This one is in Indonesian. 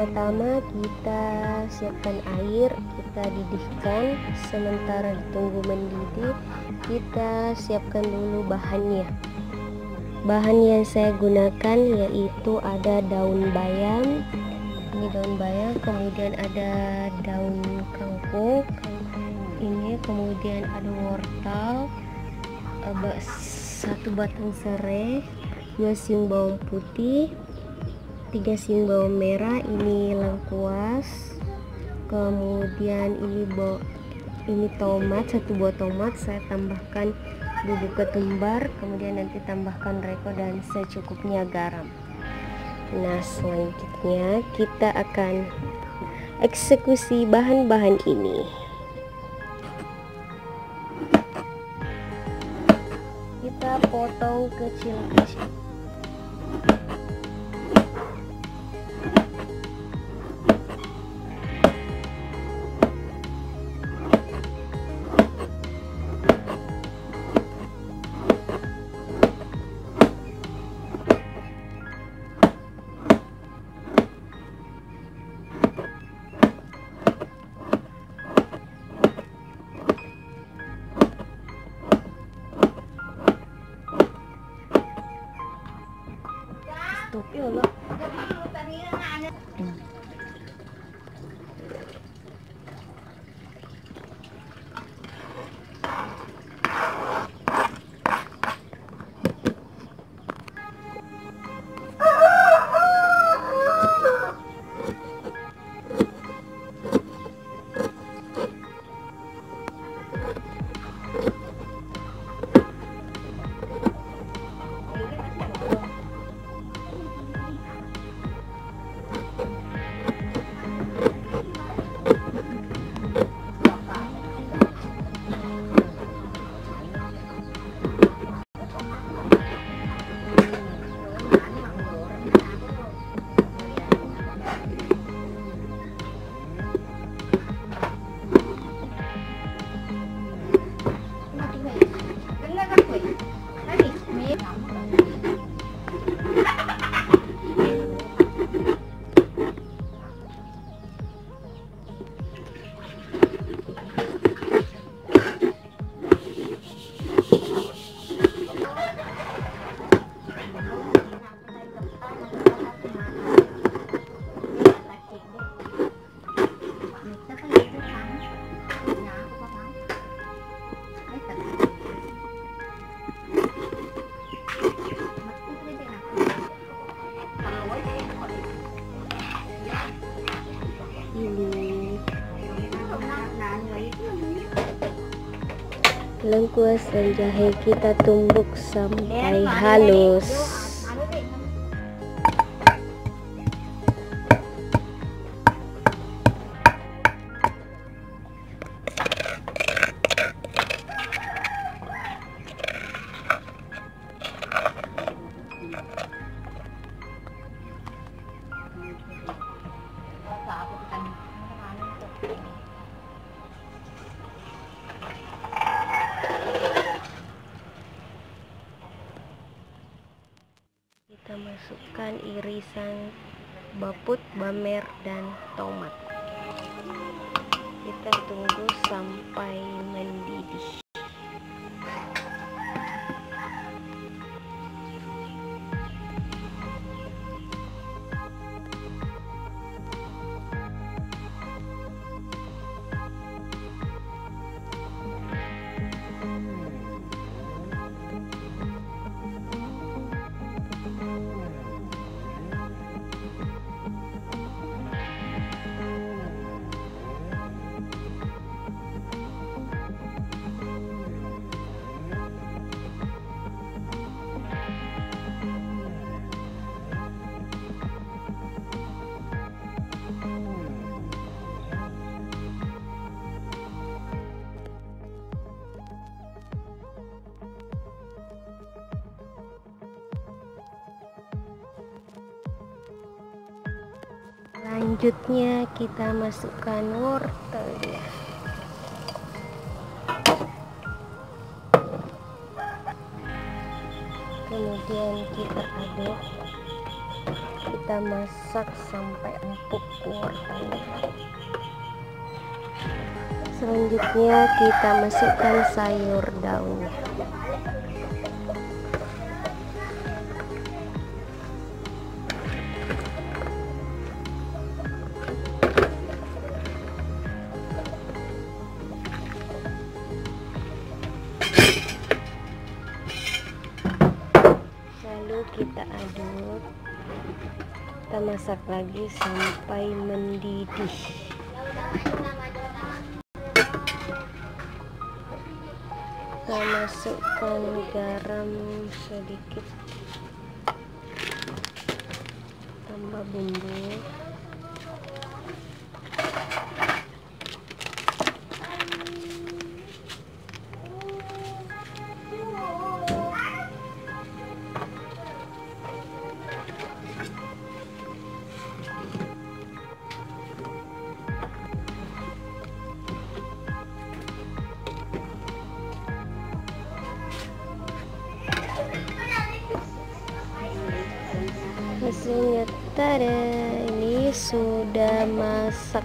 Pertama-tama kita siapkan air, kita didihkan. Sementara ditunggu mendidih, kita siapkan dulu bahannya. Bahan yang saya gunakan yaitu ada daun bayam, ini daun bayam, kemudian ada daun kangkung ini, kemudian ada wortel, 1 batang serai, 2 siung bawang putih, 3 siung bawang merah, ini lengkuas, kemudian ini tomat, 1 buah tomat, saya tambahkan bubuk ketumbar, kemudian nanti tambahkan reko dan secukupnya garam. Nah, selanjutnya kita akan eksekusi bahan-bahan ini. Kita potong kecil-kecil. Stop ya Allah. Lengkuas dan jahe kita tumbuk sampai halus. Kita masukkan irisan baput, bamer, dan tomat. Kita tunggu sampai mendidih. Selanjutnya kita masukkan wortelnya. Kemudian kita aduk. kita masak sampai empuk wortelnya. Selanjutnya kita masukkan sayur daunnya. Lalu kita aduk, kita masak lagi sampai mendidih. Kita masukkan garam sedikit, tambah bumbu. Hasilnya, tada, ini sudah masak.